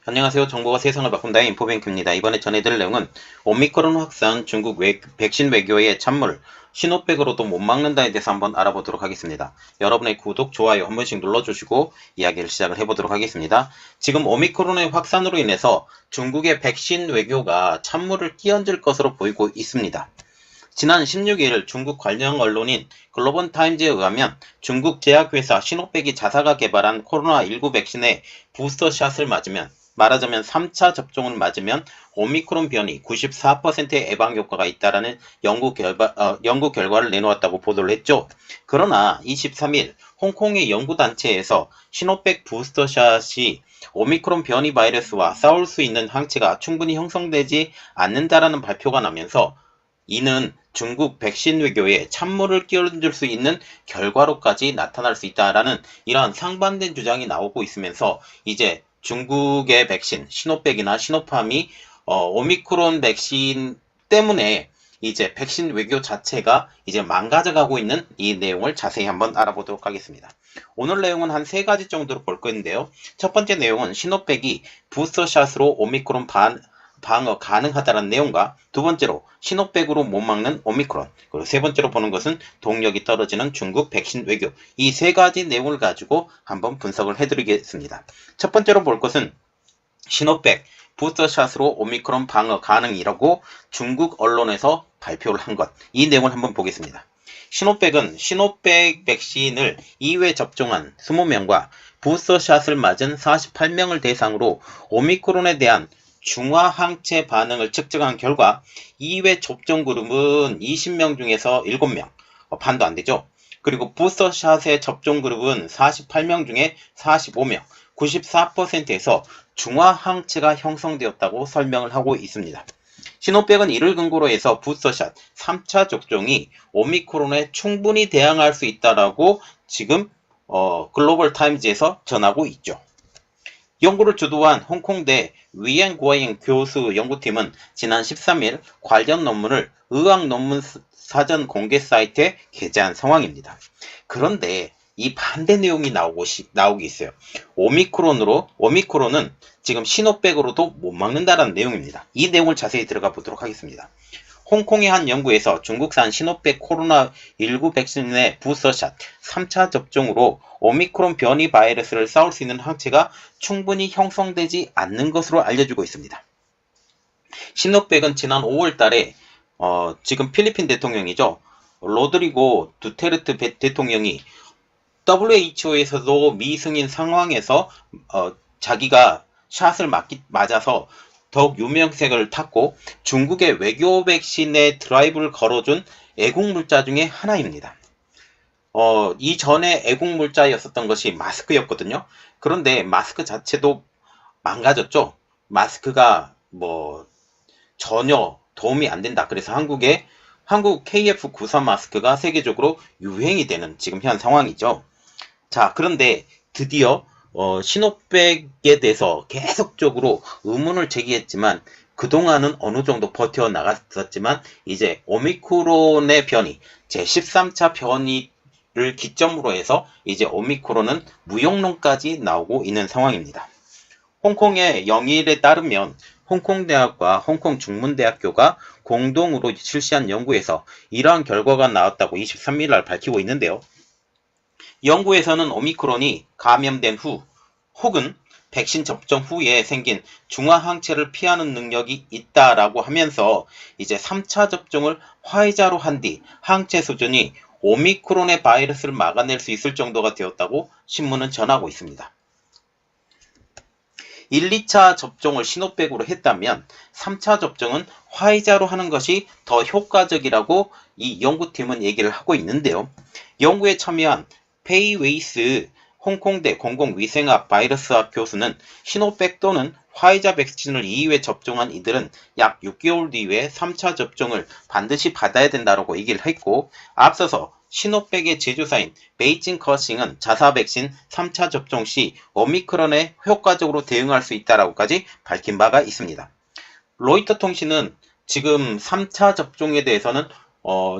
안녕하세요. 정보가 세상을 바꾼다의 인포뱅크입니다. 이번에 전해드릴 내용은 오미크론 확산 중국 백신 외교의 찬물, 신호백으로도 못 막는다에 대해서 한번 알아보도록 하겠습니다. 여러분의 구독, 좋아요 한 번씩 눌러주시고 이야기를 시작을 해보도록 하겠습니다. 지금 오미크론의 확산으로 인해서 중국의 백신 외교가 찬물을 끼얹을 것으로 보이고 있습니다. 지난 16일 중국 관영 언론인 글로벌 타임즈에 의하면 중국 제약회사 시노백이 자사가 개발한 코로나19 백신의 부스터샷을 맞으면, 말하자면 3차 접종을 맞으면 오미크론 변이 94%의 예방 효과가 있다라는 연구 결과를 내놓았다고 보도를 했죠. 그러나 23일 홍콩의 연구단체에서 시노백 부스터샷이 오미크론 변이 바이러스와 싸울 수 있는 항체가 충분히 형성되지 않는다라는 발표가 나면서 이는 중국 백신 외교에 찬물을 끼얹을 수 있는 결과로까지 나타날 수 있다라는 이러한 상반된 주장이 나오고 있으면서 이제 중국의 백신, 시노백이나 시노팜이 오미크론 백신 때문에 이제 백신 외교 자체가 이제 망가져가고 있는 이 내용을 자세히 한번 알아보도록 하겠습니다. 오늘 내용은 한 3가지 정도로 볼 건데요. 첫 번째 내용은 시노백이 부스터샷으로 오미크론 방어 가능하다는 내용과, 두 번째로 시노백으로 못 막는 오미크론, 그리고 세 번째로 보는 것은 동력이 떨어지는 중국 백신 외교, 이 3가지 내용을 가지고 한번 분석을 해드리겠습니다. 첫 번째로 볼 것은 시노백 부스터샷으로 오미크론 방어 가능이라고 중국 언론에서 발표를 한 것, 이 내용을 한번 보겠습니다. 시노백은 시노백 백신을 2회 접종한 20명과 부스터샷을 맞은 48명을 대상으로 오미크론에 대한 중화 항체 반응을 측정한 결과 2회 접종 그룹은 20명 중에서 7명, 반도 안 되죠. 그리고 부스터샷의 접종 그룹은 48명 중에 45명, 94%에서 중화 항체가 형성되었다고 설명을 하고 있습니다. 시노백은 이를 근거로 해서 부스터샷 3차 접종이 오미크론에 충분히 대항할 수 있다라고 지금 글로벌 타임즈에서 전하고 있죠. 연구를 주도한 홍콩대 위엔고잉 교수 연구팀은 지난 13일 관련 논문을 의학 논문 사전 공개 사이트에 게재한 상황입니다. 그런데 이 반대 내용이 나오고 있어요. 오미크론은 지금 시노백으로도 못 막는다는 내용입니다. 이 내용을 자세히 들어가 보도록 하겠습니다. 홍콩의 한 연구에서 중국산 시노백 코로나19 백신의 부스터샷 3차 접종으로 오미크론 변이 바이러스를 싸울 수 있는 항체가 충분히 형성되지 않는 것으로 알려지고 있습니다. 시노백은 지난 5월 달에 지금 필리핀 대통령이죠. 로드리고 두테르트 대통령이 WHO에서도 미승인 상황에서 자기가 샷을 맞아서 더욱 유명세를 탔고 중국의 외교 백신의 드라이브를 걸어준 애국물자 중에 하나입니다. 이전에 애국물자였었던 것이 마스크였거든요. 그런데 마스크 자체도 망가졌죠. 마스크가 전혀 도움이 안 된다. 그래서 한국 KF94 마스크가 세계적으로 유행이 되는 지금 현 상황이죠. 자, 그런데 드디어 시노백에 대해서 계속적으로 의문을 제기했지만 그동안은 어느 정도 버텨나갔었지만 이제 오미크론의 변이, 제13차 변이를 기점으로 해서 이제 오미크론은 무용론까지 나오고 있는 상황입니다. 홍콩의 영일에 따르면 홍콩대학과 홍콩중문대학교가 공동으로 실시한 연구에서 이러한 결과가 나왔다고 23일 날 밝히고 있는데요. 연구에서는 오미크론이 감염된 후 혹은 백신 접종 후에 생긴 중화 항체를 피하는 능력이 있다라고 하면서 이제 3차 접종을 화이자로 한 뒤 항체 수준이 오미크론의 바이러스를 막아낼 수 있을 정도가 되었다고 신문은 전하고 있습니다. 1, 2차 접종을 시노백으로 했다면 3차 접종은 화이자로 하는 것이 더 효과적이라고 이 연구팀은 얘기를 하고 있는데요. 연구에 참여한 페이 웨이스 홍콩대 공공위생학 바이러스학 교수는 시노백 또는 화이자 백신을 2회 접종한 이들은 약 6개월 뒤에 3차 접종을 반드시 받아야 된다고 얘기를 했고, 앞서서 시노백의 제조사인 베이징 커싱은 자사 백신 3차 접종 시 오미크론에 효과적으로 대응할 수 있다라고까지 밝힌 바가 있습니다. 로이터 통신은 지금 3차 접종에 대해서는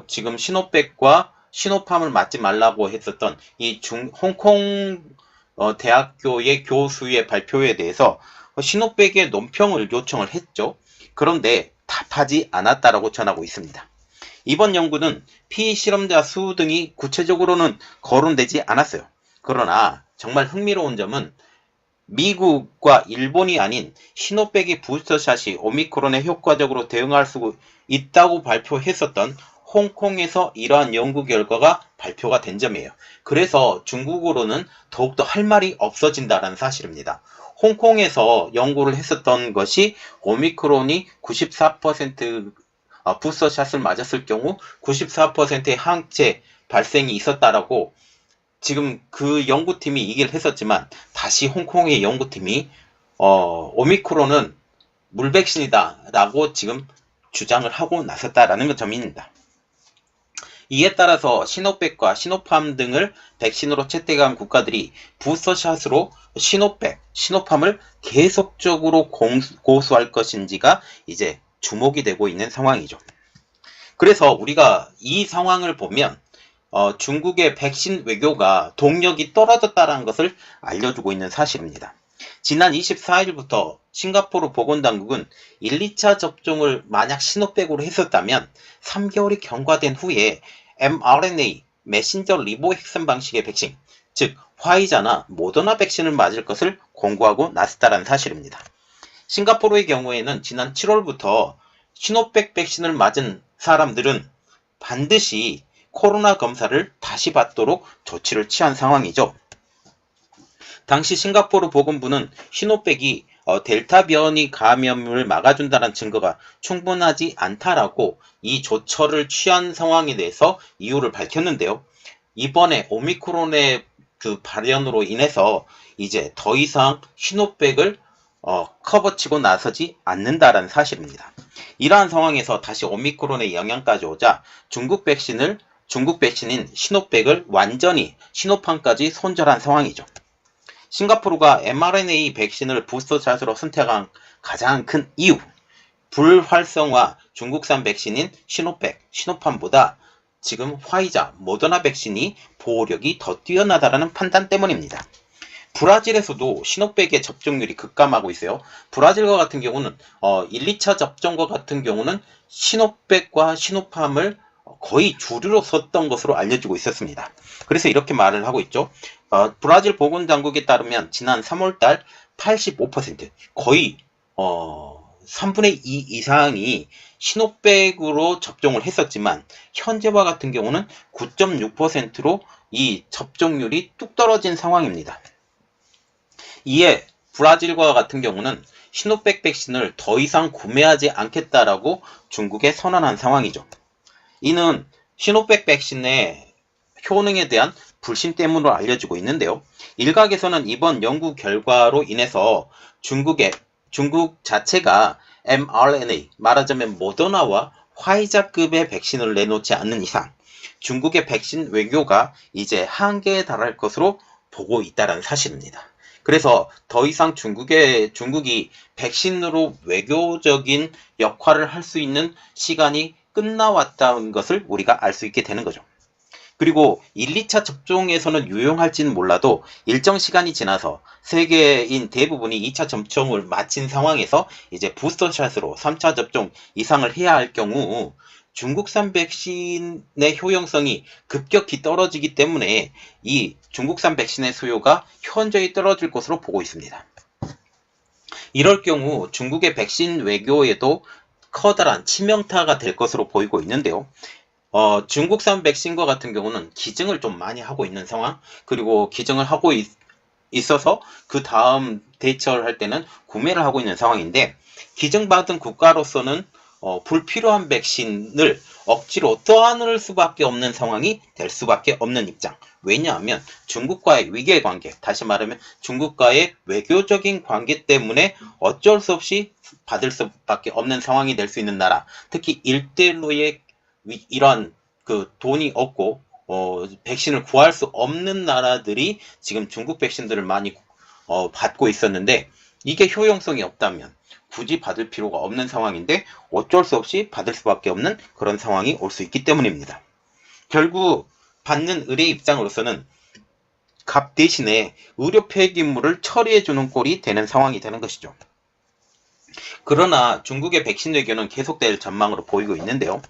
지금 시노백과 시노팜을 맞지 말라고 했었던 이 홍콩 대학교의 교수의 발표에 대해서 시노백의 논평을 요청을 했죠. 그런데 답하지 않았다라고 전하고 있습니다. 이번 연구는 피실험자 수 등이 구체적으로는 거론되지 않았어요. 그러나 정말 흥미로운 점은 미국과 일본이 아닌 시노백의 부스터샷이 오미크론에 효과적으로 대응할 수 있다고 발표했었던 홍콩에서 이러한 연구 결과가 발표가 된 점이에요. 그래서 중국으로는 더욱더 할 말이 없어진다는 사실입니다. 홍콩에서 연구를 했었던 것이 오미크론이 94% 부스터샷을 맞았을 경우 94%의 항체 발생이 있었다라고 지금 그 연구팀이 얘기를 했었지만 다시 홍콩의 연구팀이 오미크론은 물백신이다 라고 지금 주장을 하고 나섰다라는 점입니다. 이에 따라서 시노백과 시노팜 등을 백신으로 채택한 국가들이 부스터샷으로 시노백, 시노팜을 계속적으로 고수할 것인지가 이제 주목이 되고 있는 상황이죠. 그래서 우리가 이 상황을 보면 중국의 백신 외교가 동력이 떨어졌다는 것을 알려주고 있는 사실입니다. 지난 24일부터 싱가포르 보건당국은 1, 2차 접종을 만약 시노백으로 했었다면 3개월이 경과된 후에 mRNA, 메신저 리보핵선 방식의 백신, 즉 화이자나 모더나 백신을 맞을 것을 공고하고 나섰다는 사실입니다. 싱가포르의 경우에는 지난 7월부터 시노백 백신을 맞은 사람들은 반드시 코로나 검사를 다시 받도록 조치를 취한 상황이죠. 당시 싱가포르 보건부는 시노백이 델타 변이 감염을 막아준다는 증거가 충분하지 않다라고 이 조처를 취한 상황에 대해서 이유를 밝혔는데요. 이번에 오미크론의 그 발현으로 인해서 이제 더 이상 시노백을 커버치고 나서지 않는다라는 사실입니다. 이러한 상황에서 다시 오미크론의 영향까지 오자 중국 백신인 시노백을 완전히 시노팜까지 손절한 상황이죠. 싱가포르가 mRNA 백신을 부스터샷으로 선택한 가장 큰 이유, 불활성화 중국산 백신인 시노백, 시노팜보다 지금 화이자, 모더나 백신이 보호력이 더 뛰어나다라는 판단 때문입니다. 브라질에서도 시노백의 접종률이 급감하고 있어요. 브라질과 같은 경우는 1, 2차 접종과 같은 경우는 시노백과 시노팜을 거의 주류로 썼던 것으로 알려지고 있었습니다. 그래서 이렇게 말을 하고 있죠. 브라질 보건당국에 따르면 지난 3월달 85% 거의 3분의 2 이상이 시노백으로 접종을 했었지만 현재와 같은 경우는 9.6%로 이 접종률이 뚝 떨어진 상황입니다. 이에 브라질과 같은 경우는 시노백 백신을 더 이상 구매하지 않겠다라고 중국에 선언한 상황이죠. 이는 시노백 백신의 효능에 대한 불신 때문으로 알려지고 있는데요. 일각에서는 이번 연구 결과로 인해서 중국 자체가 mRNA, 말하자면 모더나와 화이자급의 백신을 내놓지 않는 이상 중국의 백신 외교가 이제 한계에 달할 것으로 보고 있다는 사실입니다. 그래서 더 이상 중국이 백신으로 외교적인 역할을 할 수 있는 시간이 끝나왔다는 것을 우리가 알 수 있게 되는 거죠. 그리고 1, 2차 접종에서는 유용할지는 몰라도 일정 시간이 지나서 세계인 대부분이 2차 접종을 마친 상황에서 이제 부스터샷으로 3차 접종 이상을 해야 할 경우 중국산 백신의 효용성이 급격히 떨어지기 때문에 이 중국산 백신의 수요가 현저히 떨어질 것으로 보고 있습니다. 이럴 경우 중국의 백신 외교에도 커다란 치명타가 될 것으로 보이고 있는데요. 중국산 백신과 같은 경우는 기증을 좀 많이 하고 있는 상황, 그리고 기증을 하고 있어서 그 다음 대처를 할 때는 구매를 하고 있는 상황인데, 기증받은 국가로서는 불필요한 백신을 억지로 떠안을 수밖에 없는 상황이 될 수밖에 없는 입장. 왜냐하면 중국과의 위계 관계, 다시 말하면 중국과의 외교적인 관계 때문에 어쩔 수 없이 받을 수밖에 없는 상황이 될 수 있는 나라, 특히 1대1로의 이런 그 돈이 없고 백신을 구할 수 없는 나라들이 지금 중국 백신들을 많이 받고 있었는데, 이게 효용성이 없다면 굳이 받을 필요가 없는 상황인데 어쩔 수 없이 받을 수밖에 없는 그런 상황이 올 수 있기 때문입니다. 결국 받는 의뢰 입장으로서는 값 대신에 의료 폐기물을 처리해주는 꼴이 되는 상황이 되는 것이죠. 그러나 중국의 백신 외교는 계속될 전망으로 보이고 있는데요.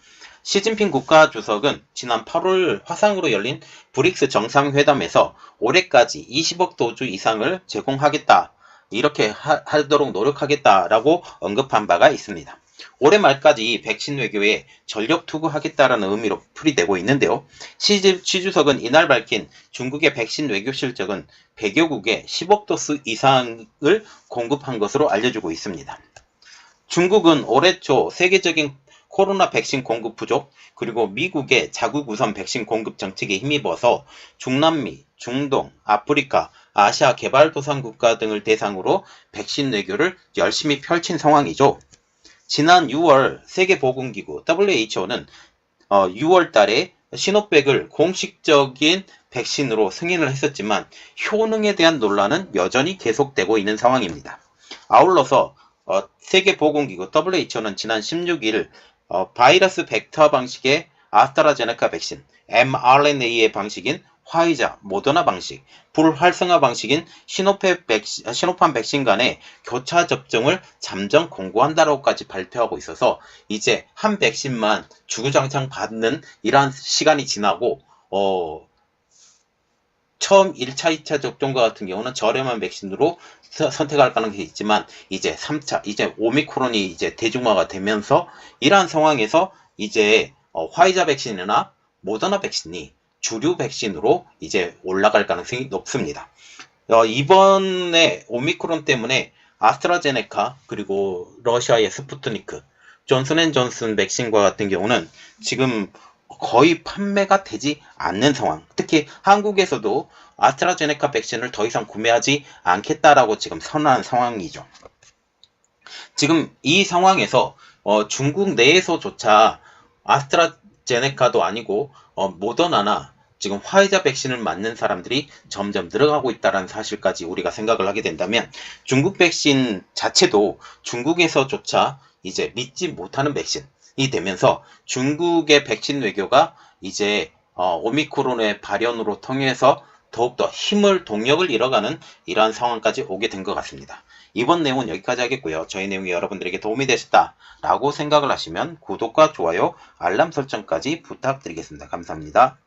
시진핑 국가주석은 지난 8월 화상으로 열린 브릭스 정상회담에서 올해까지 20억 도주 이상을 제공하겠다, 이렇게 하도록 노력하겠다라고 언급한 바가 있습니다. 올해 말까지 백신 외교에 전력 투구하겠다라는 의미로 풀이되고 있는데요. 시 주석은 이날 밝힌 중국의 백신 외교 실적은 100여국에 10억 도스 이상을 공급한 것으로 알려지고 있습니다. 중국은 올해 초 세계적인 코로나 백신 공급 부족, 그리고 미국의 자국 우선 백신 공급 정책에 힘입어서 중남미, 중동, 아프리카, 아시아 개발도상국가 등을 대상으로 백신 외교를 열심히 펼친 상황이죠. 지난 6월 세계보건기구 WHO는 6월 달에 시노백을 공식적인 백신으로 승인을 했었지만 효능에 대한 논란은 여전히 계속되고 있는 상황입니다. 아울러서 세계보건기구 WHO는 지난 16일 바이러스 벡터 방식의 아스트라제네카 백신, mRNA의 방식인 화이자, 모더나 방식, 불활성화 방식인 시노팜 백신 간의 교차 접종을 잠정 공고한다라고까지 발표하고 있어서 이제 한 백신만 주구장창 받는 이러한 시간이 지나고 처음 1차, 2차 접종과 같은 경우는 저렴한 백신으로 선택할 가능성이 있지만 이제 3차, 이제 오미크론이 이제 대중화가 되면서 이러한 상황에서 이제 화이자 백신이나 모더나 백신이 주류 백신으로 이제 올라갈 가능성이 높습니다. 이번에 오미크론 때문에 아스트라제네카 그리고 러시아의 스푸트니크, 존슨앤존슨 백신과 같은 경우는 지금 거의 판매가 되지 않는 상황. 특히 한국에서도 아스트라제네카 백신을 더 이상 구매하지 않겠다라고 지금 선언한 상황이죠. 지금 이 상황에서 중국 내에서조차 아스트라제네카도 아니고 모더나나 지금 화이자 백신을 맞는 사람들이 점점 늘어가고 있다는 사실까지 우리가 생각을 하게 된다면 중국 백신 자체도 중국에서조차 이제 믿지 못하는 백신이 되면서 중국의 백신 외교가 이제 오미크론의 발현으로 통해서 더욱더 힘을, 동력을 잃어가는 이러한 상황까지 오게 된 것 같습니다. 이번 내용은 여기까지 하겠고요. 저희 내용이 여러분들에게 도움이 되셨다라고 생각을 하시면 구독과 좋아요, 알람 설정까지 부탁드리겠습니다. 감사합니다.